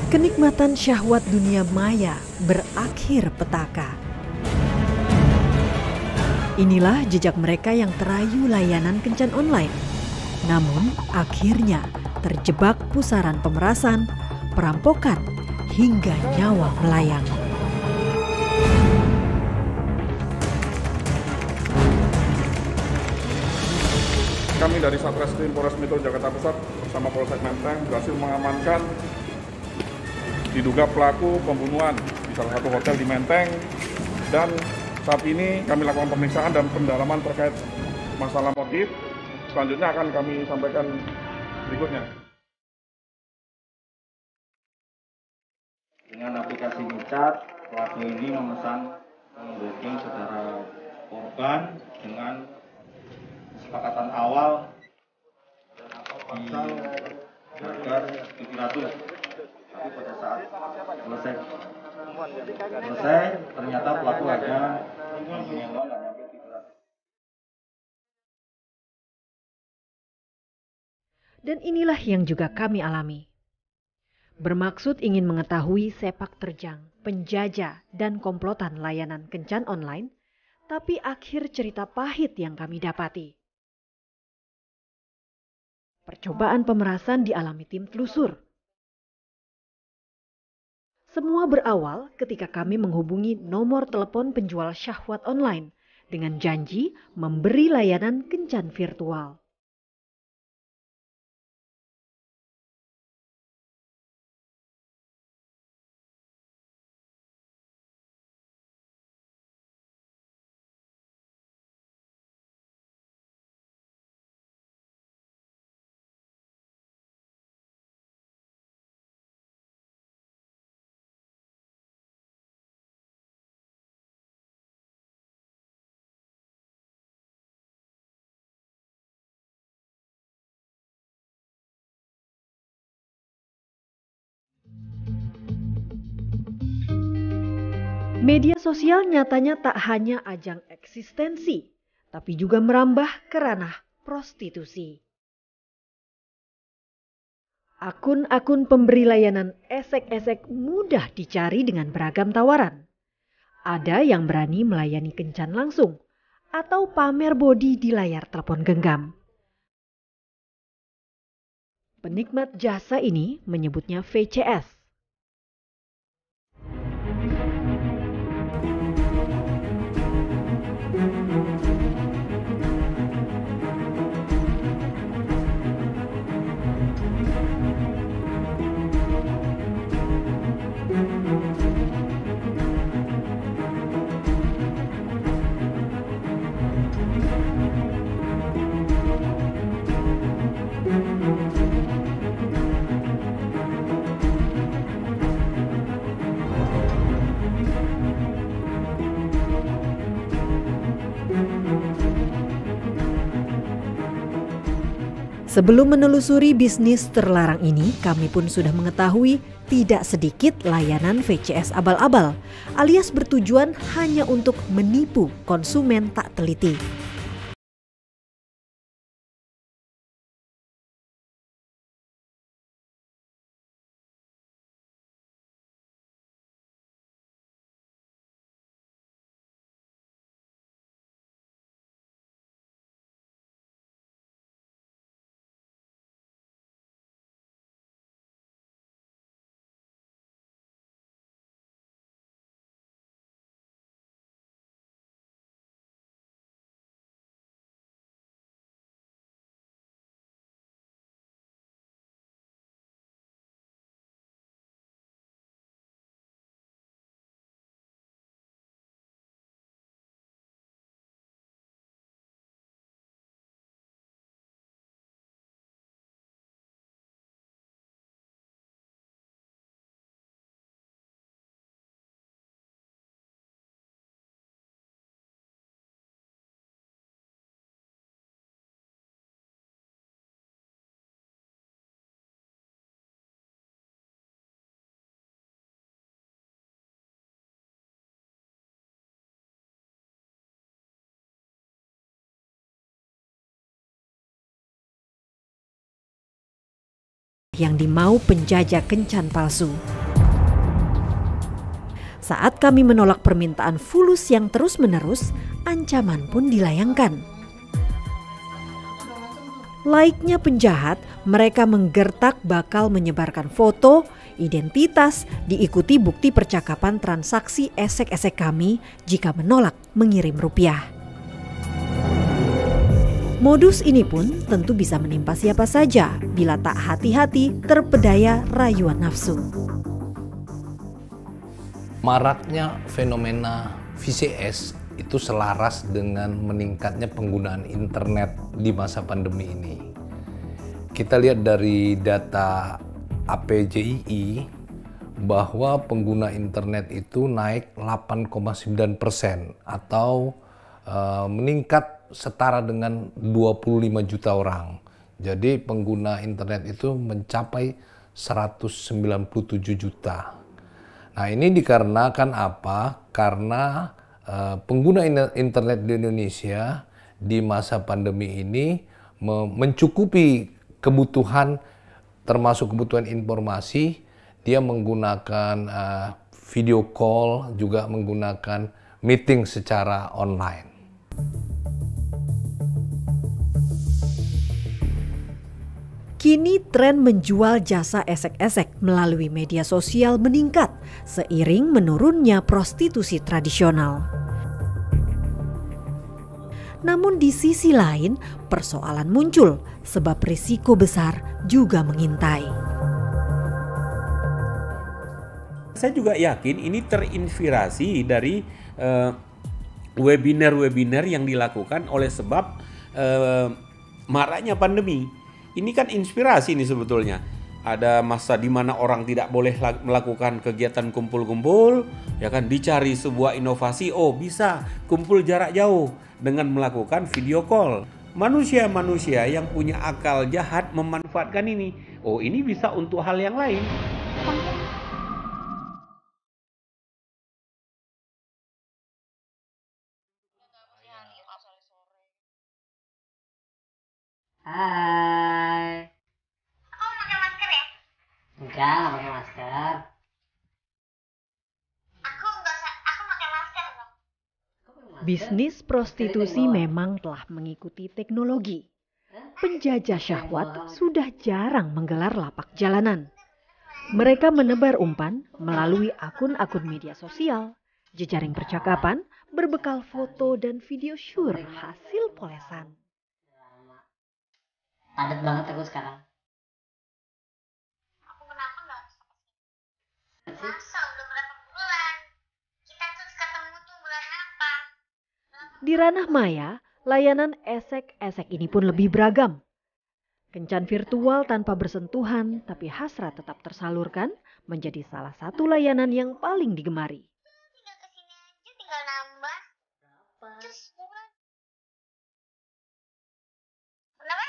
Kenikmatan syahwat dunia maya berakhir petaka. Inilah jejak mereka yang terayu layanan kencan online. Namun akhirnya terjebak pusaran pemerasan, perampokan, hingga nyawa melayang. Kami dari Satreskrim Polres Metro Jakarta Pusat bersama Polsek Menteng berhasil mengamankan diduga pelaku pembunuhan di salah satu hotel di Menteng, dan saat ini kami lakukan pemeriksaan dan pendalaman terkait masalah motif. Selanjutnya akan kami sampaikan berikutnya. Dengan aplikasi WeChat, pelaku ini memesan booking saudara korban dengan kesepakatan awal di harga 700. Tapi pada saat selesai ternyata pelaku hanya menyewa nggak nyampe 700. Dan inilah yang juga kami alami. Bermaksud ingin mengetahui sepak terjang, penjajah, dan komplotan layanan kencan online, tapi akhir cerita pahit yang kami dapati. Percobaan pemerasan dialami tim telusur. Semua berawal ketika kami menghubungi nomor telepon penjual syahwat online dengan janji memberi layanan kencan virtual. Media sosial nyatanya tak hanya ajang eksistensi, tapi juga merambah ke ranah prostitusi. Akun-akun pemberi layanan esek-esek mudah dicari dengan beragam tawaran. Ada yang berani melayani kencan langsung, atau pamer bodi di layar telepon genggam. Penikmat jasa ini menyebutnya VCS. Sebelum menelusuri bisnis terlarang ini, kami pun sudah mengetahui tidak sedikit layanan VCS abal-abal, alias bertujuan hanya untuk menipu konsumen tak teliti. yang dimau penjajah kencan palsu. Saat kami menolak permintaan fulus yang terus-menerus, ancaman pun dilayangkan. Laiknya penjahat, mereka menggertak bakal menyebarkan foto, identitas, diikuti bukti percakapan transaksi esek-esek kami jika menolak mengirim rupiah. Modus ini pun tentu bisa menimpa siapa saja bila tak hati-hati terpedaya rayuan nafsu. Maraknya fenomena VCS itu selaras dengan meningkatnya penggunaan internet di masa pandemi ini. Kita lihat dari data APJII bahwa pengguna internet itu naik 8,9% atau meningkat setara dengan 25 juta orang. Jadi pengguna internet itu mencapai 197 juta. Nah, ini dikarenakan apa? Karena pengguna internet di Indonesia di masa pandemi ini mencukupi kebutuhan, termasuk kebutuhan informasi. Dia menggunakan video call, juga menggunakan meeting secara online. Kini tren menjual jasa esek-esek melalui media sosial meningkat seiring menurunnya prostitusi tradisional. Namun di sisi lain, persoalan muncul sebab risiko besar juga mengintai. Saya juga yakin ini terinspirasi dari webinar-webinar yang dilakukan oleh sebab maraknya pandemi. Ini kan inspirasi nih sebetulnya. Ada masa di mana orang tidak boleh melakukan kegiatan kumpul-kumpul, ya kan, dicari sebuah inovasi, oh bisa kumpul jarak jauh dengan melakukan video call. Manusia-manusia yang punya akal jahat memanfaatkan ini. Oh, ini bisa untuk hal yang lain. Hai. Kamu pakai masker ya? Enggak pakai masker. Aku pakai masker dong. Bisnis prostitusi memang telah mengikuti teknologi. Penjajah syahwat sudah jarang menggelar lapak jalanan. Mereka menebar umpan melalui akun-akun media sosial, jejaring percakapan, berbekal foto dan video syur hasil polesan. Padat banget aku sekarang. Aku kenapa nggak? Masa udah berapa bulan? Kita tuh ketemu tuh bulan apa? Di ranah maya, layanan esek-esek ini pun lebih beragam. Kencan virtual tanpa bersentuhan tapi hasrat tetap tersalurkan menjadi salah satu layanan yang paling digemari. Tinggal kesini aja, tinggal nambah. Terus berapa? Kenapa?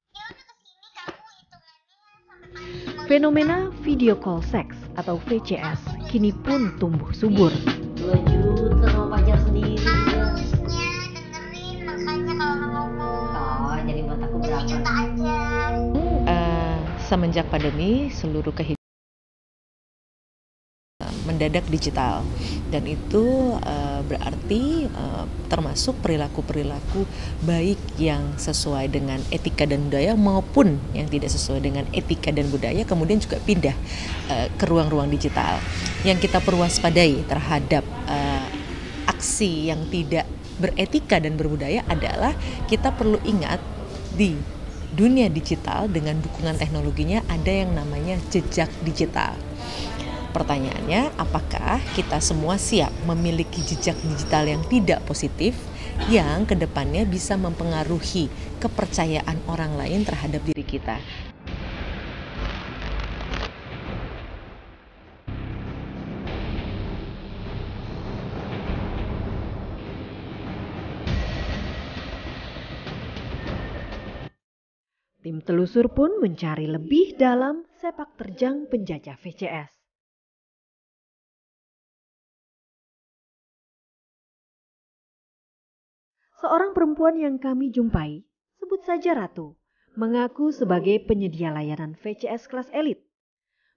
Ya udah kesini kamu hitungannya sampai pagi. Fenomena video call sex atau VCS kini pun tumbuh subur. 2 juta sama pacar sendiri. Harusnya dengerin makanya kalau ngomong. Oh, jadi buat aku berapa? 2 juta aja. Semenjak pandemi, seluruh kehidupan mendadak digital, dan itu berarti termasuk perilaku-perilaku baik yang sesuai dengan etika dan budaya maupun yang tidak sesuai dengan etika dan budaya kemudian juga pindah ke ruang-ruang digital. Yang kita perlu waspadai terhadap aksi yang tidak beretika dan berbudaya adalah kita perlu ingat di dunia digital dengan dukungan teknologinya ada yang namanya jejak digital. Pertanyaannya, apakah kita semua siap memiliki jejak digital yang tidak positif yang kedepannya bisa mempengaruhi kepercayaan orang lain terhadap diri kita? Tim telusur pun mencari lebih dalam sepak terjang penjajah VCS. Seorang perempuan yang kami jumpai, sebut saja Ratu, mengaku sebagai penyedia layanan VCS kelas elit.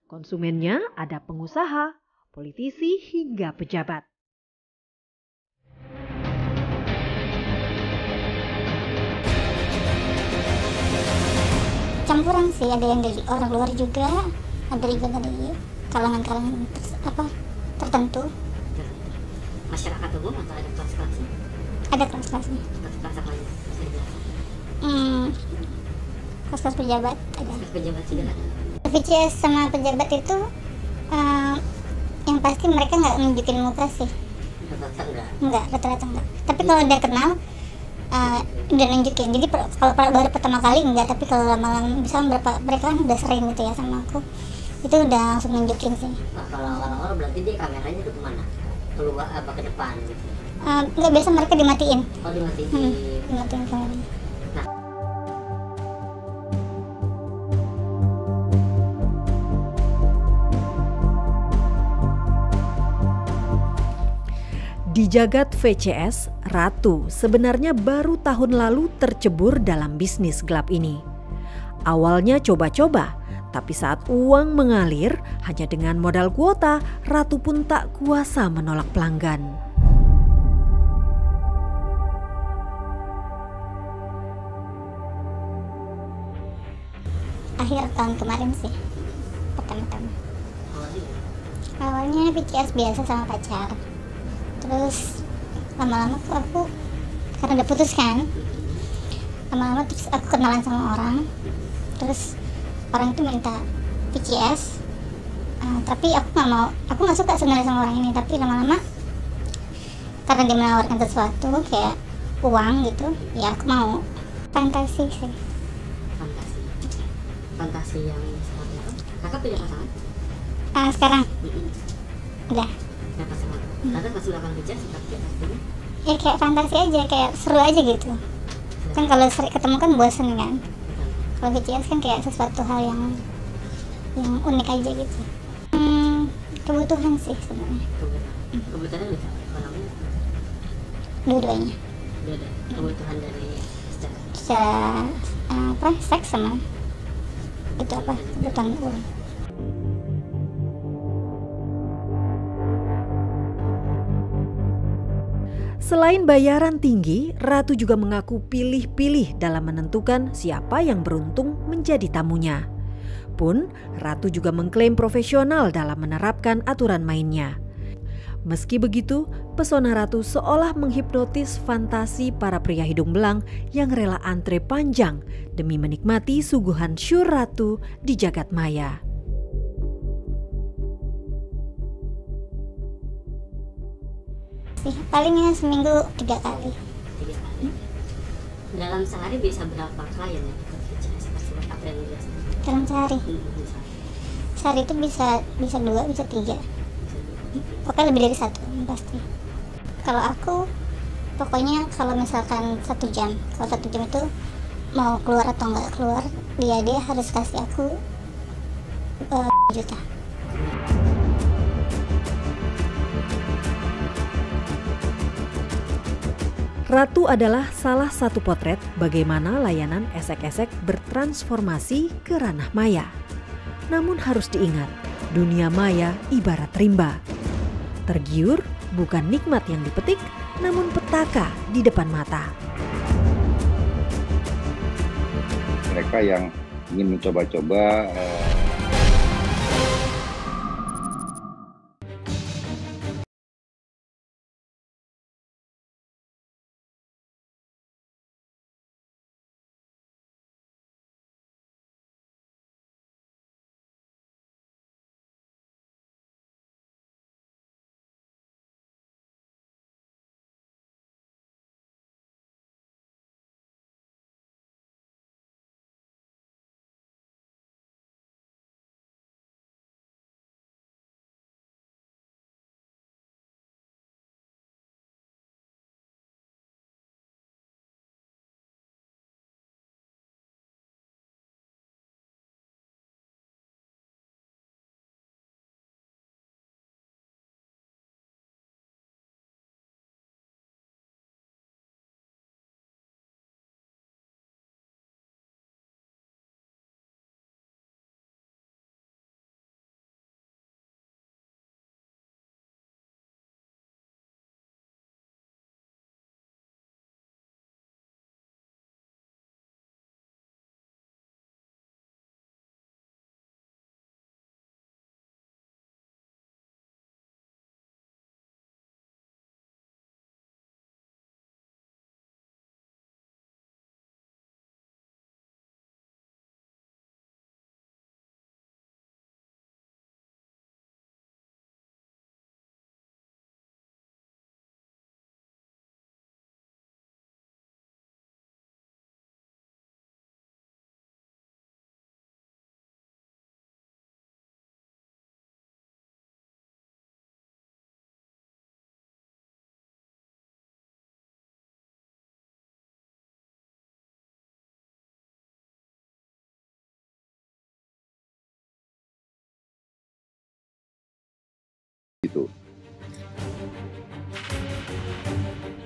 Konsumennya ada pengusaha, politisi, hingga pejabat. Campuran sih, ada yang dari orang luar juga, ada juga dari kalangan-kalangan tertentu. Masyarakat umum atau ada kelas-kelasnya? Ada kelas-kelasnya. Kelas-kelas apa aja? Kelas-kelas pejabat ada. Kelas pejabat juga ada. VCS sama pejabat itu yang pasti mereka nggak nunjukin muka sih. Rata-rata enggak. Tapi kalau udah kenal udah nunjukin. Jadi kalau baru pertama kali enggak, tapi kalau lama-lama misalnya mereka kan udah sering gitu ya sama aku, itu udah langsung nunjukin sih. Nah, kalau orang-orang berarti dia kameranya tuh kemana? Keluar apa ke depan gitu? Nggak, biasa mereka dimatiin. Oh, dimatiin. Dimatiin kameranya. Di jagat VCS, Ratu sebenarnya baru tahun lalu tercebur dalam bisnis gelap ini. Awalnya coba-coba, tapi saat uang mengalir hanya dengan modal kuota, Ratu pun tak kuasa menolak pelanggan. Akhir tahun kemarin sih, pertama-tama. Awalnya VCS biasa sama pacar. Terus lama-lama aku karena udah putus kan, lama-lama terus aku kenalan sama orang, terus orang itu minta VCS, tapi aku nggak suka sebenarnya sama orang ini, tapi lama-lama karena dia menawarkan sesuatu kayak uang gitu, ya aku mau. Fantasi sih. Fantasi yang seperti apa? Kakak punya pasangan? Sekarang udah. Punya pasangan. Kakak pas melakukan VCS seperti apa? Ya kayak fantasi aja, kayak seru aja gitu. Kan kalau sering ketemu kan bosen kan. Kalau VCS kan kayak sesuatu hal yang unik aja gitu. Kebutuhan sih sebenarnya. Kebutuhan bisa apa namanya? Dua-duanya. Kebutuhan dari secara seks sama itu kebutuhan uang. Selain bayaran tinggi, Ratu juga mengaku pilih-pilih dalam menentukan siapa yang beruntung menjadi tamunya. Pun, Ratu juga mengklaim profesional dalam menerapkan aturan mainnya. Meski begitu, pesona Ratu seolah menghipnotis fantasi para pria hidung belang yang rela antre panjang demi menikmati suguhan syur Ratu di jagat maya. Palingnya seminggu 3 kali. Dalam sehari bisa berapa klien ya? Apa yang biasa? Dalam sehari itu bisa 2, bisa 3. Pokoknya lebih dari 1 pasti. Kalau aku pokoknya kalau misalkan 1 jam, kalau 1 jam itu mau keluar atau nggak keluar, dia harus kasih aku juta. Ratu adalah salah satu potret bagaimana layanan esek-esek bertransformasi ke ranah maya. Namun harus diingat, dunia maya ibarat rimba. Tergiur bukan nikmat yang dipetik, namun petaka di depan mata. Mereka yang ingin mencoba-coba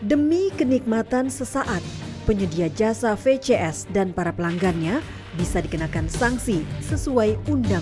Demi kenikmatan sesaat, penyedia jasa VCS dan para pelanggannya bisa dikenakan sanksi sesuai undang.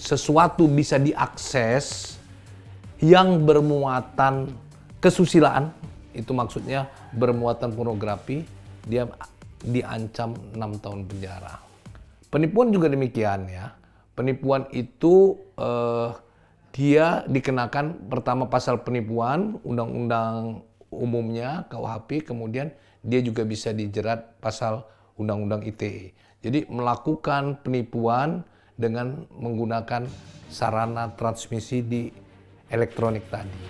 Sesuatu bisa diakses yang bermuatan kesusilaan, itu maksudnya bermuatan pornografi, dia diancam 6 tahun penjara. Penipuan juga demikian ya. Penipuan itu dia dikenakan pertama pasal penipuan, undang-undang umumnya KUHP, kemudian dia juga bisa dijerat pasal undang-undang ITE. Jadi melakukan penipuan dengan menggunakan sarana transmisi di elektronik tadi.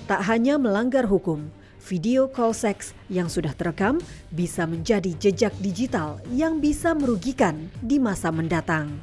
Tak hanya melanggar hukum, video call seks yang sudah terekam bisa menjadi jejak digital yang bisa merugikan di masa mendatang.